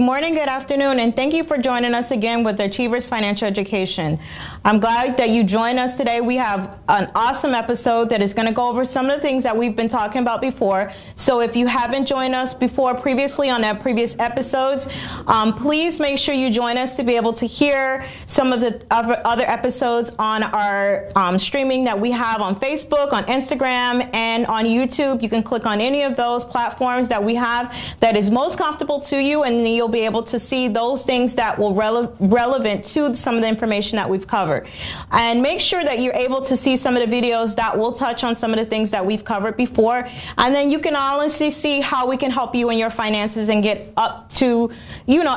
morning, good afternoon, and thank you for joining us again with Achievers Financial Education. I'm glad that you joined us today. We have an awesome episode that is going to go over some of the things that we've been talking about before. So if you haven't joined us before previously on our previous episodes, please make sure you join us to be able to hear some of the other episodes on our streaming that we have on Facebook, on Instagram, and on YouTube. You can click on any of those platforms that we have that is most comfortable to you, and you'll be able to see those things that will relevant to some of the information that we've covered. And make sure that you're able to see some of the videos that will touch on some of the things that we've covered before, and then you can honestly see how we can help you in your finances and get up to,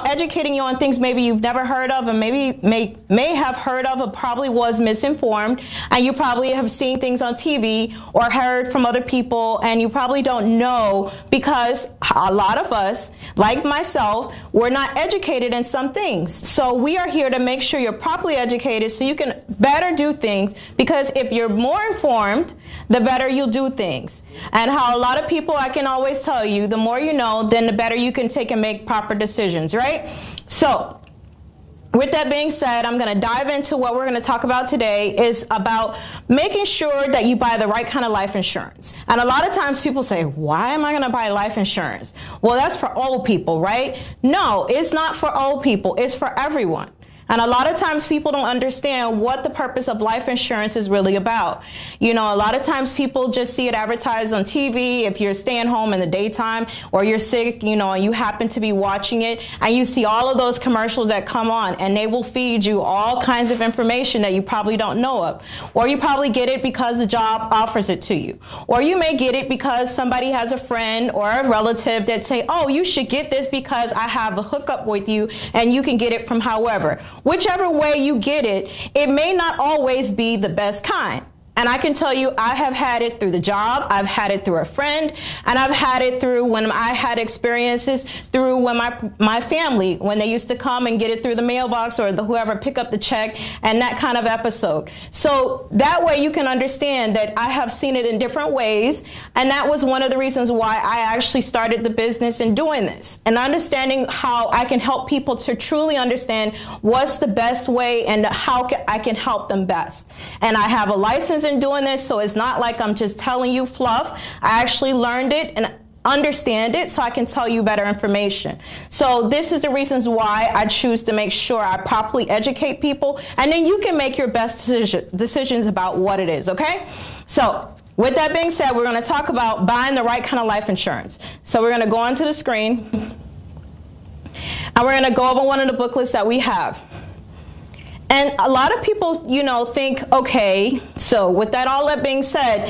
educating you on things maybe you've never heard of, and maybe may have heard of, but probably was misinformed, and you probably have seen things on TV or heard from other people, and you probably don't know, because a lot of us, like myself, we're not educated in some things. So we are here to make sure you're properly educated so you can better do things, because if you're more informed, the better you'll do things. And how a lot of people, I can always tell you, the more you know, then the better you can take and make proper decisions, right? So with that being said, I'm going to dive into what we're going to talk about today is about making sure that you buy the right kind of life insurance. And a lot of times people say, why am I going to buy life insurance? Well, that's for old people, right? No, it's not for old people. It's for everyone. And a lot of times people don't understand what the purpose of life insurance is really about. A lot of times people just see it advertised on TV. If you're staying home in the daytime or you're sick, and you happen to be watching it, and you see all of those commercials that come on, and they will feed you all kinds of information that you probably don't know of. Or you probably get it because the job offers it to you. Or you may get it because somebody has a friend or a relative that say, oh, you should get this because I have a hookup with you and you can get it from however. Whichever way you get it, it may not always be the best kind. And I can tell you, I have had it through the job, I've had it through a friend, and I've had it through when I had experiences through when my family, when they used to come and get it through the mailbox or whoever pick up the check, and that kind of episode. So that way you can understand that I have seen it in different ways, and that was one of the reasons why I actually started the business in doing this, and understanding how I can help people to truly understand what's the best way and how I can help them best. And I have a license in doing this, so it's not like I'm just telling you fluff. I actually learned it and understand it so I can tell you better information. So this is the reasons why I choose to make sure I properly educate people, and then you can make your best decisions about what it is, okay? So with that being said, we're going to talk about buying the right kind of life insurance. So we're going to go onto the screen, and we're going to go over one of the booklets that we have. And a lot of people, think, okay, so with all that being said,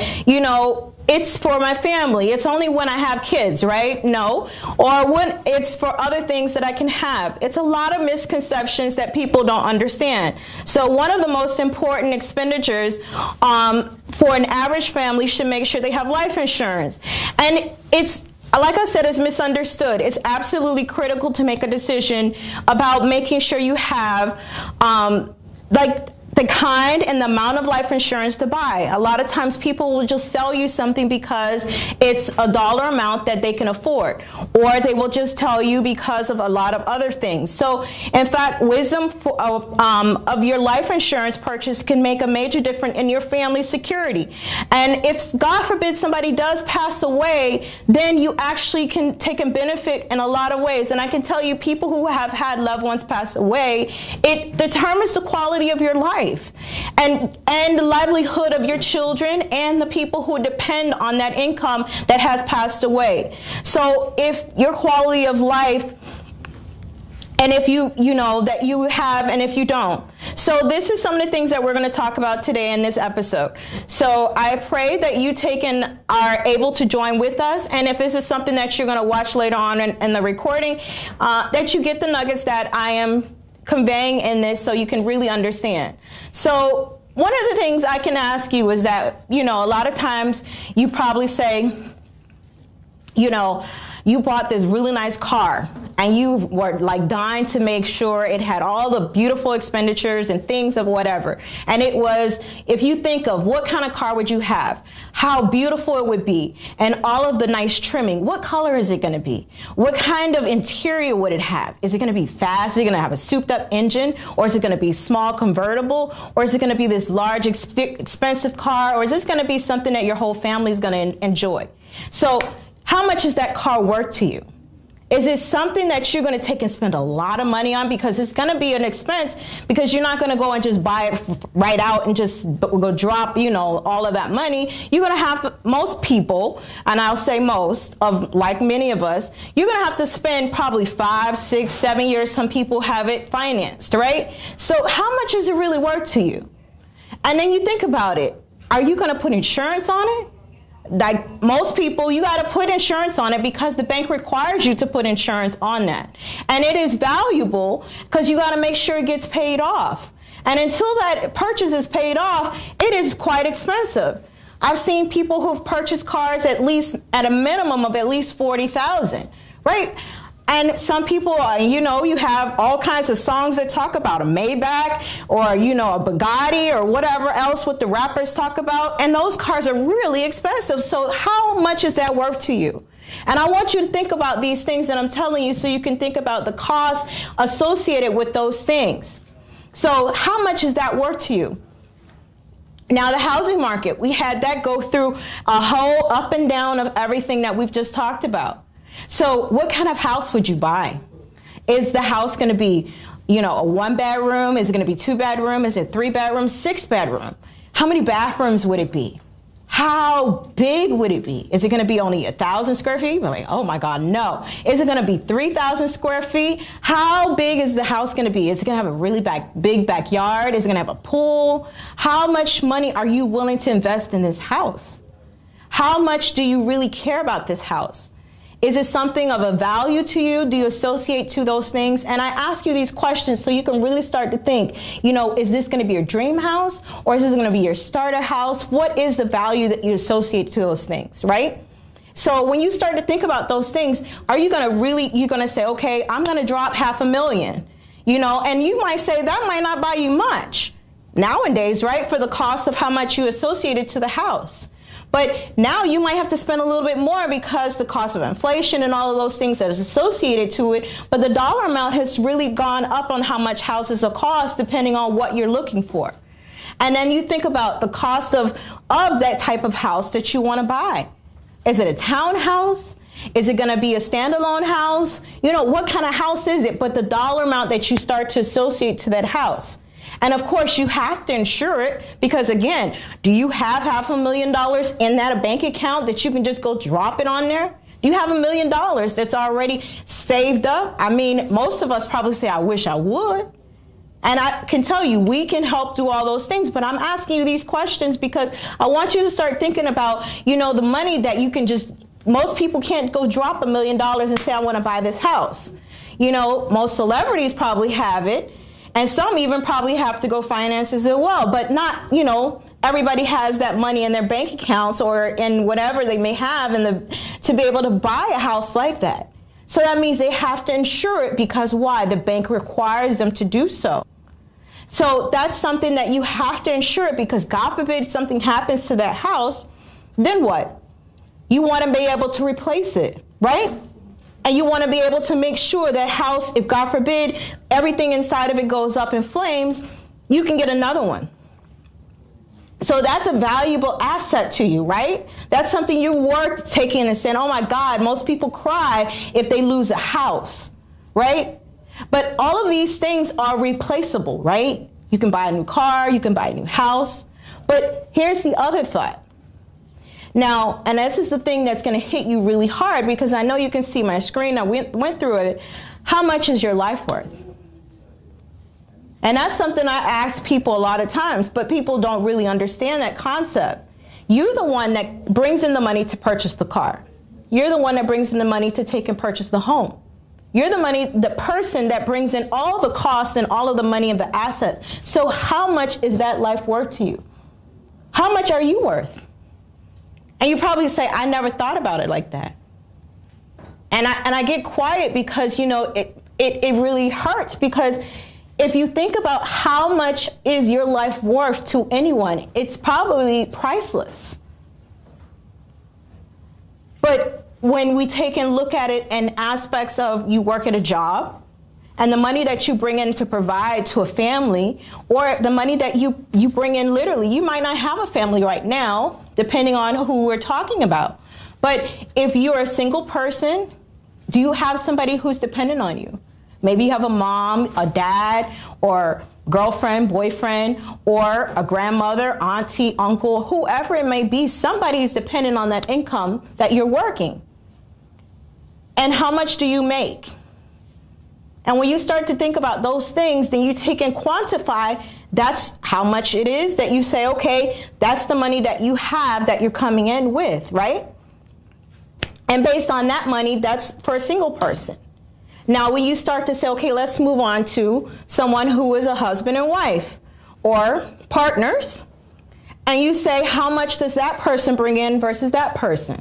it's for my family. It's only when I have kids, right? No. Or when it's for other things that I can have. It's a lot of misconceptions that people don't understand. So one of the most important expenditures for an average family should make sure they have life insurance. And it's, like I said, it's misunderstood. It's absolutely critical to make a decision about making sure you have the kind and the amount of life insurance to buy. A lot of times people will just sell you something because it's a dollar amount that they can afford, or they will just tell you because of a lot of other things. So in fact, wisdom of your life insurance purchase can make a major difference in your family security. And if God forbid somebody does pass away, then you actually can take a benefit in a lot of ways. And I can tell you, people who have had loved ones pass away, it determines the quality of your life. And the livelihood of your children and the people who depend on that income that has passed away. So if your quality of life, and if you know that you have, and if you don't. So this is some of the things that we're going to talk about today in this episode. So I pray that you are able to join with us, and if this is something that you're going to watch later on in the recording, that you get the nuggets that I am conveying in this so you can really understand. So one of the things I can ask you is that, a lot of times you probably say, you know, you bought this really nice car and you were like dying to make sure it had all the beautiful expenditures and things of whatever. And it was, if you think of what kind of car would you have, how beautiful it would be, and all of the nice trimming, what color is it going to be? What kind of interior would it have? Is it going to be fast? Is it going to have a souped up engine? Or is it going to be small convertible? Or is it going to be this large expensive car? Or is this going to be something that your whole family is going to enjoy? So how much is that car worth to you? Is it something that you're going to take and spend a lot of money on? Because it's going to be an expense, because you're not going to go and just buy it right out and just go drop, you know, all of that money. You're going to have, most people, and I'll say most of, like many of us, you're going to have to spend probably 5, 6, 7 years. Some people have it financed, right? So how much is it really worth to you? And then you think about it. Are you going to put insurance on it? Like most people, you got to put insurance on it because the bank requires you to put insurance on that. And it is valuable because you got to make sure it gets paid off. And until that purchase is paid off, it is quite expensive. I've seen people who've purchased cars at a minimum of at least $40,000, right? And some people, you know, you have all kinds of songs that talk about a Maybach or, you know, a Bugatti or whatever else what the rappers talk about. And those cars are really expensive. So how much is that worth to you? And I want you to think about these things that I'm telling you so you can think about the cost associated with those things. So how much is that worth to you? Now, the housing market, we had that go through a whole up and down of everything that we've just talked about. So what kind of house would you buy? Is the house going to be, you know, a 1-bedroom? Is it going to be 2-bedroom? Is it 3-bedroom, 6-bedroom? How many bathrooms would it be? How big would it be? Is it going to be only 1,000 square feet? We're like, oh my God, no. Is it going to be 3,000 square feet? How big is the house going to be? Is it going to have a really big backyard? Is it going to have a pool? How much money are you willing to invest in this house? How much do you really care about this house? Is it something of a value to you? Do you associate to those things? And I ask you these questions so you can really start to think, you know, is this going to be your dream house, or is this going to be your starter house? What is the value that you associate to those things, right? So when you start to think about those things, are you going to you're going to say, okay, I'm going to drop $500,000, you know, and you might say that might not buy you much nowadays, right? For the cost of how much you associated to the house. But now you might have to spend a little bit more because the cost of inflation and all of those things that is associated to it. But the dollar amount has really gone up on how much houses will cost depending on what you're looking for. And then you think about the cost of that type of house that you want to buy. Is it a townhouse? Is it going to be a standalone house? You know, what kind of house is it? But the dollar amount that you start to associate to that house. And of course, you have to insure it because, again, do you have $500,000 in that bank account that you can just go drop it on there? Do you have $1 million that's already saved up? I mean, most of us probably say, I wish I would. And I can tell you, we can help do all those things. But I'm asking you these questions because I want you to start thinking about, you know, the money that you can just, most people can't go drop $1 million and say, I want to buy this house. You know, most celebrities probably have it. And some even probably have to go finance as well, but not, you know, everybody has that money in their bank accounts or in whatever they may have to be able to buy a house like that. So that means they have to insure it because why? The bank requires them to do so. So that's something that you have to insure it because God forbid something happens to that house, then what? You want to be able to replace it, right? And you want to be able to make sure that house, if God forbid, everything inside of it goes up in flames, you can get another one. So that's a valuable asset to you, right? That's something you're worth taking and saying, oh my God, most people cry if they lose a house, right? But all of these things are replaceable, right? You can buy a new car, you can buy a new house. But here's the other thought. Now, and this is the thing that's going to hit you really hard because I know you can see my screen. I went through it. How much is your life worth? And that's something I ask people a lot of times, but people don't really understand that concept. You're the one that brings in the money to purchase the car. You're the one that brings in the money to take and purchase the home. You're the person that brings in all the costs and all of the money and the assets. So how much is that life worth to you? How much are you worth? And you probably say, I never thought about it like that. And I get quiet because, you know, it really hurts, because if you think about how much is your life worth to anyone, it's probably priceless. But when we take and look at it in aspects of you work at a job, and the money that you bring in to provide to a family, or the money that you bring in literally, you might not have a family right now, depending on who we're talking about. But if you're a single person, do you have somebody who's dependent on you? Maybe you have a mom, a dad, or girlfriend, boyfriend, or a grandmother, auntie, uncle, whoever it may be. Somebody is dependent on that income that you're working. And how much do you make? And when you start to think about those things, then you take and quantify, that's how much it is that you say, okay, that's the money that you have that you're coming in with, right? And based on that money, that's for a single person. Now, when you start to say, okay, let's move on to someone who is a husband and wife or partners, and you say, how much does that person bring in versus that person?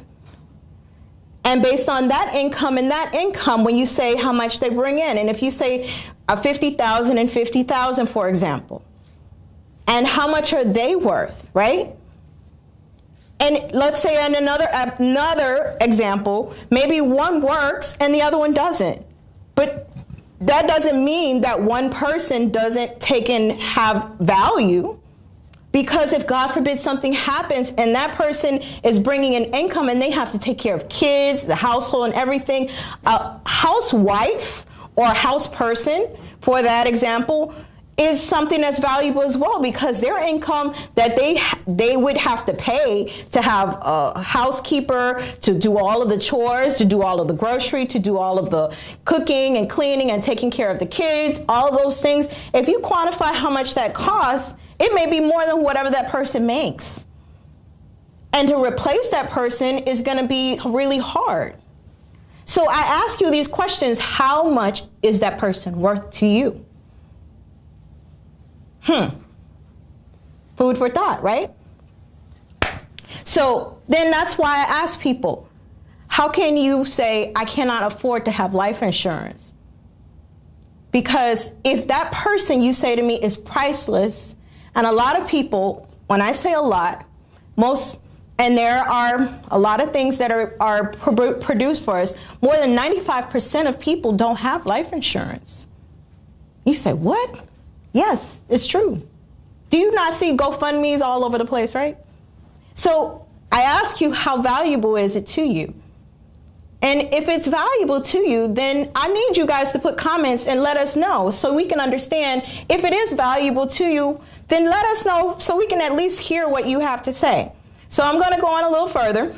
And based on that income and that income, when you say how much they bring in, and if you say $50,000 and $50,000, for example, and how much are they worth, right? And let's say in another example, maybe one works and the other one doesn't. But that doesn't mean that one person doesn't take and have value, because if God forbid something happens and that person is bringing in income and they have to take care of kids, the household and everything, a housewife or a house person, for that example, is something that's valuable as well, because their income that they would have to pay to have a housekeeper to do all of the chores, to do all of the grocery, to do all of the cooking and cleaning and taking care of the kids, all of those things. If you quantify how much that costs, it may be more than whatever that person makes. And to replace that person is going to be really hard. So I ask you these questions: how much is that person worth to you? Food for thought, right? So then that's why I ask people, how can you say, I cannot afford to have life insurance? Because if that person you say to me is priceless, and a lot of people, when I say a lot, and there are a lot of things that are produced for us, more than 95% of people don't have life insurance. You say, what? Yes, it's true. Do you not see GoFundMe's all over the place, right? So I ask you, how valuable is it to you? And if it's valuable to you, then I need you guys to put comments and let us know so we can understand. If it is valuable to you, then let us know so we can at least hear what you have to say. So I'm going to go on a little further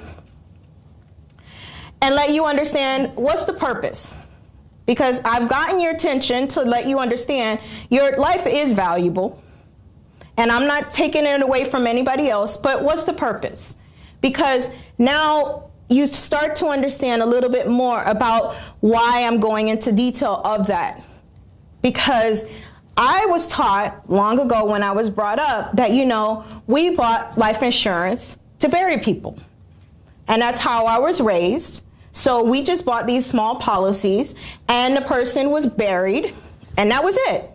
and let you understand what's the purpose. Because I've gotten your attention to let you understand your life is valuable. And I'm not taking it away from anybody else, but what's the purpose? Because now you start to understand a little bit more about why I'm going into detail of that. Because I was taught long ago when I was brought up that, you know, we bought life insurance to bury people. And that's how I was raised. So we just bought these small policies and the person was buried and that was it.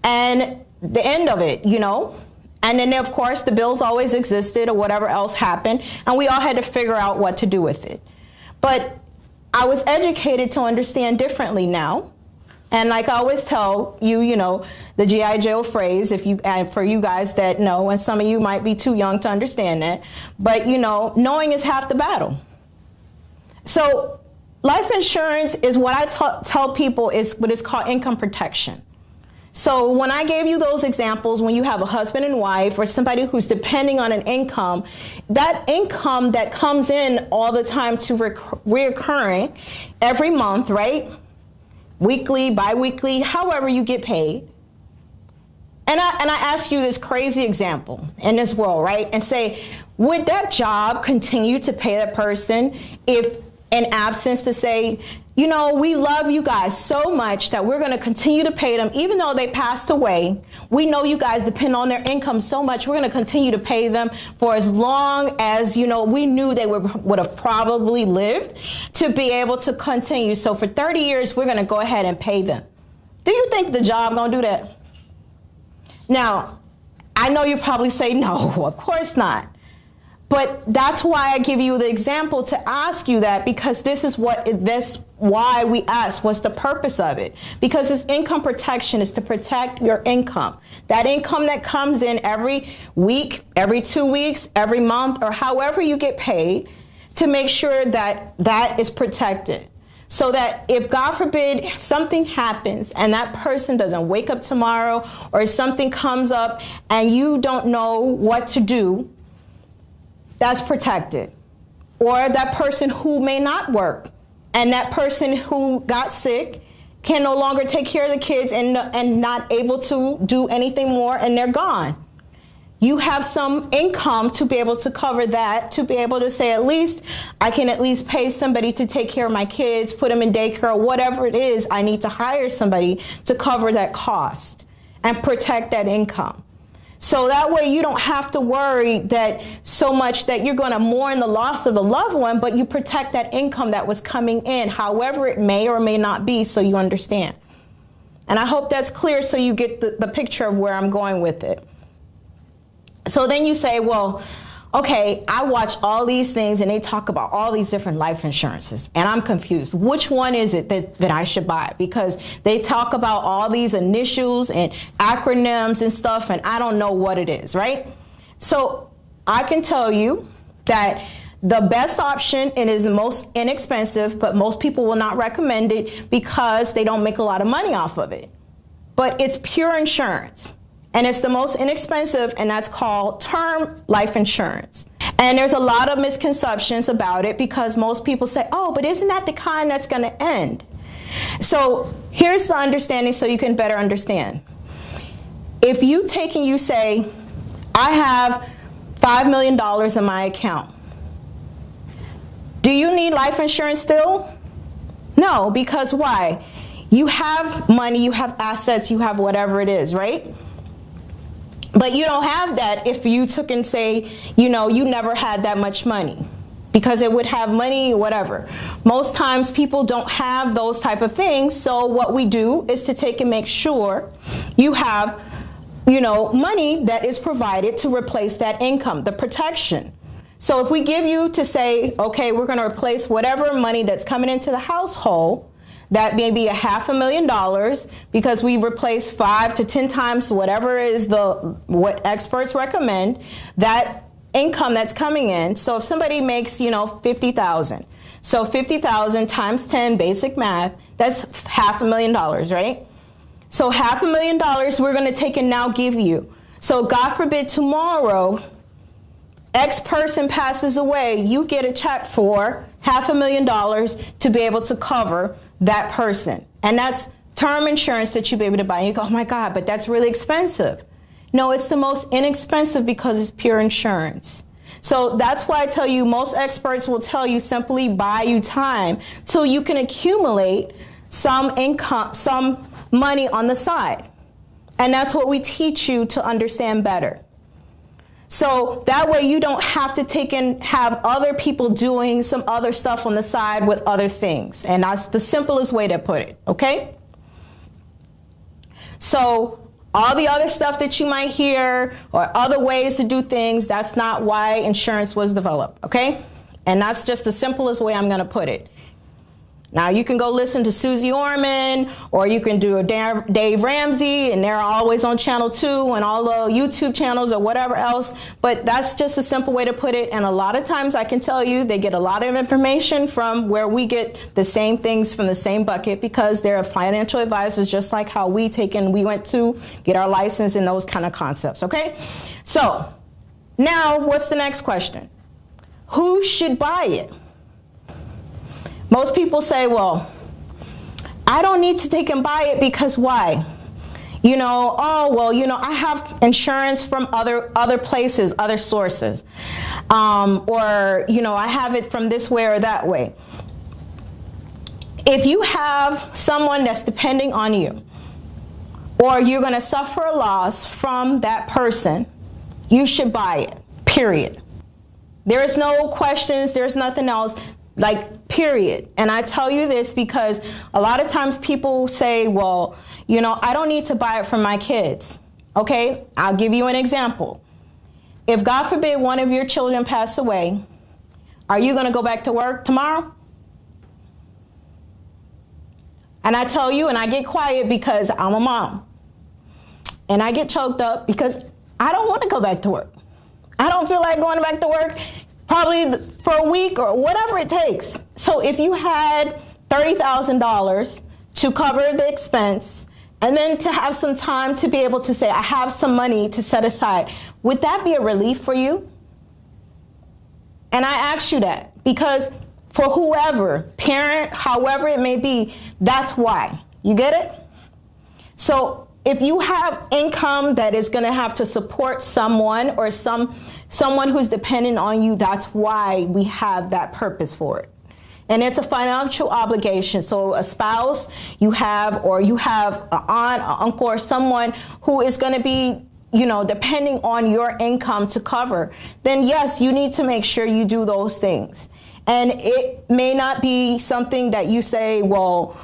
And the end of it, you know. And then, of course, the bills always existed or whatever else happened, and we all had to figure out what to do with it. But I was educated to understand differently now. And like I always tell you, you know, the G.I. Joe phrase, for you guys that know, and some of you might be too young to understand that, but, you know, knowing is half the battle. So life insurance is what I tell people is what is called income protection. So when I gave you those examples, when you have a husband and wife or somebody who's depending on an income, that income that comes in all the time to reoccurring every month, right? Weekly, bi-weekly, however you get paid. And I ask you this crazy example in this world, right? And say, would that job continue to pay that person if in absence to say, you know, we love you guys so much that we're going to continue to pay them even though they passed away. We know you guys depend on their income so much. We're going to continue to pay them for as long as, you know, we knew they would have probably lived to be able to continue. So for 30 years, we're going to go ahead and pay them. Do you think the job going to do that? Now, I know you probably say, no, of course not. But that's why I give you the example to ask you that, because this is why we ask, what's the purpose of it? Because this income protection is to protect your income. That income that comes in every week, every 2 weeks, every month, or however you get paid, to make sure that that is protected. So that if, God forbid, something happens and that person doesn't wake up tomorrow, or something comes up and you don't know what to do, that's protected. Or that person who may not work, and that person who got sick can no longer take care of the kids and not able to do anything more, and they're gone. You have some income to be able to cover that, to be able to say, at least I can at least pay somebody to take care of my kids, put them in daycare, or whatever it is. I need to hire somebody to cover that cost and protect that income. So that way you don't have to worry that so much that you're going to mourn the loss of a loved one, but you protect that income that was coming in, however it may or may not be, so you understand. And I hope that's clear so you get the picture of where I'm going with it. So then you say, well, okay, I watch all these things and they talk about all these different life insurances, and I'm confused. Which one is it that I should buy? Because they talk about all these initials and acronyms and stuff, and I don't know what it is, right? So I can tell you that the best option, and is the most inexpensive, but most people will not recommend it because they don't make a lot of money off of it. But it's pure insurance. And it's the most inexpensive, and that's called term life insurance. And there's a lot of misconceptions about it because most people say, oh, but isn't that the kind that's going to end? So here's the understanding so you can better understand. If you take and you say, I have $5 million in my account, do you need life insurance still? No, because why? You have money, you have assets, you have whatever it is, right? But you don't have that if you took and say, you know, you never had that much money, because it would have money, whatever. Most times people don't have those type of things. So what we do is to take and make sure you have, you know, money that is provided to replace that income, the protection. So if we give you to say, okay, we're going to replace whatever money that's coming into the household, that may be $500,000, because we replace 5 to 10 times whatever is what experts recommend, that income that's coming in. So if somebody makes, you know, $50,000, so 50,000 times 10, basic math, that's $500,000, right? So $500,000 we're going to take and now give you. So God forbid tomorrow X person passes away, you get a check for $500,000 to be able to cover that person. And that's term insurance that you'll be able to buy. And you go, oh my God, but that's really expensive. No, it's the most inexpensive because it's pure insurance. So that's why I tell you, most experts will tell you simply buy you time till you can accumulate some income, some money on the side. And that's what we teach you to understand better. So that way you don't have to take and have other people doing some other stuff on the side with other things. And that's the simplest way to put it, okay? So all the other stuff that you might hear or other ways to do things, that's not why insurance was developed, okay? And that's just the simplest way I'm going to put it. Now, you can go listen to Susie Orman, or you can do a Dave Ramsey, and they're always on Channel 2 and all the YouTube channels or whatever else. But that's just a simple way to put it. And a lot of times I can tell you they get a lot of information from where we get the same things from the same bucket, because they're financial advisors just like how we went to get our license and those kind of concepts, okay? So now what's the next question? Who should buy it? Most people say, well, I don't need to take and buy it because why? You know, oh, well, you know, I have insurance from other places, other sources. Or, you know, I have it from this way or that way. if you have someone that's depending on you, or you're going to suffer a loss from that person, you should buy it, period. There is no questions, there's nothing else, like, period. And I tell you this because a lot of times people say, well, you know, I don't need to buy it for my kids. Okay, I'll give you an example. If, God forbid, one of your children pass away, are you going to go back to work tomorrow? And I tell you, and I get quiet because I'm a mom. And I get choked up because I don't want to go back to work. I don't feel like going back to work probably for a week or whatever it takes. So if you had $30,000 to cover the expense, and then to have some time to be able to say, I have some money to set aside, would that be a relief for you? And I ask you that because for whoever, parent, however it may be, that's why. You get it? So if you have income that is going to have to support someone or someone who's dependent on you, that's why we have that purpose for it. And it's a financial obligation. So a spouse you have, or you have an aunt, an uncle, or someone who is going to be, you know, depending on your income to cover, then yes, you need to make sure you do those things. And it may not be something that you say, well,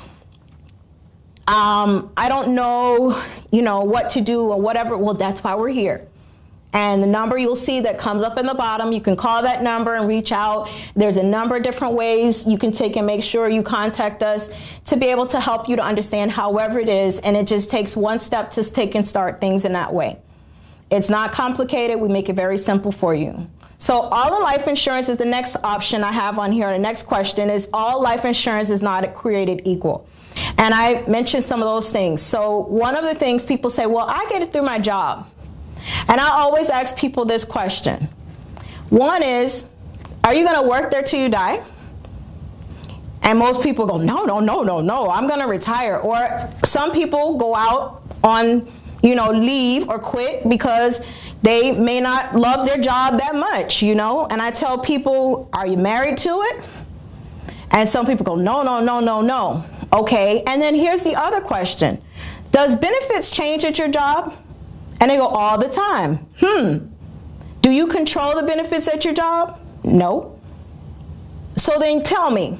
I don't know, you know, what to do or whatever. Well, that's why we're here. And the number you'll see that comes up in the bottom, you can call that number and reach out. There's a number of different ways you can take and make sure you contact us to be able to help you to understand however it is. And it just takes one step to take and start things in that way. It's not complicated. We make it very simple for you. So all in life insurance is the next option I have on here. The next question is, all life insurance is not created equal. And I mentioned some of those things. So one of the things people say, well, I get it through my job. And I always ask people this question. One is, are you going to work there till you die? And most people go, no, no, no, no, no, I'm going to retire. Or some people go out on, you know, leave or quit because they may not love their job that much, you know. And I tell people, are you married to it? And some people go, no, no, no, no, no. Okay, and then here's the other question. Does benefits change at your job? And they go, all the time. Do you control the benefits at your job? No. So then tell me,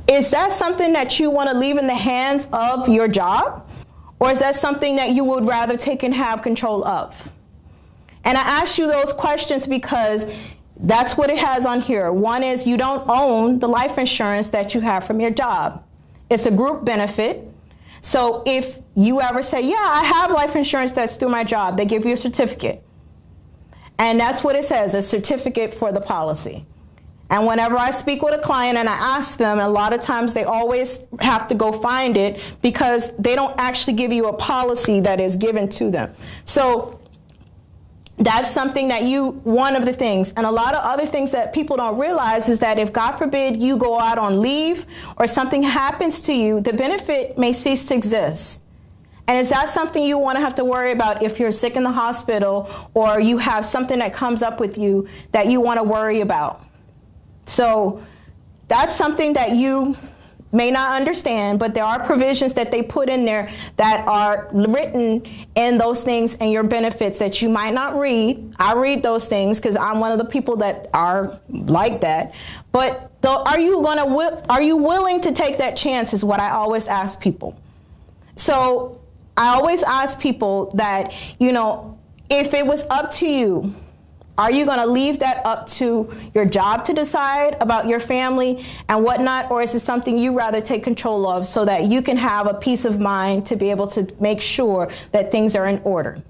is that something that you want to leave in the hands of your job? Or is that something that you would rather take and have control of? And I ask you those questions because that's what it has on here. One is, you don't own the life insurance that you have from your job. It's a group benefit. So if you ever say, yeah, I have life insurance that's through my job, they give you a certificate. And that's what it says, a certificate for the policy. And whenever I speak with a client and I ask them, a lot of times they always have to go find it because they don't actually give you a policy that is given to them. So that's something that one of the things. And a lot of other things that people don't realize is that if, God forbid, you go out on leave or something happens to you, the benefit may cease to exist. And is that something you want to have to worry about if you're sick in the hospital or you have something that comes up with you that you want to worry about? So that's something that you may not understand, but there are provisions that they put in there that are written in those things and your benefits that you might not read. I read those things because I'm one of the people that are like that. But are you willing to take that chance is what I always ask people. So I always ask people that, you know, if it was up to you, are you going to leave that up to your job to decide about your family and whatnot, or is it something you rather take control of so that you can have a peace of mind to be able to make sure that things are in order?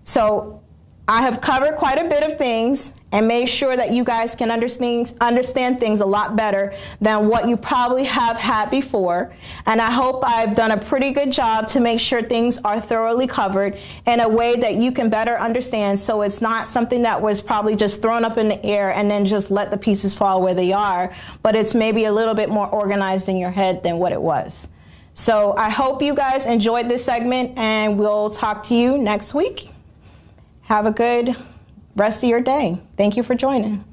So I have covered quite a bit of things and made sure that you guys can understand things a lot better than what you probably have had before. And I hope I've done a pretty good job to make sure things are thoroughly covered in a way that you can better understand, so it's not something that was probably just thrown up in the air and then just let the pieces fall where they are, but it's maybe a little bit more organized in your head than what it was. So I hope you guys enjoyed this segment, and we'll talk to you next week. Have a good rest of your day. Thank you for joining.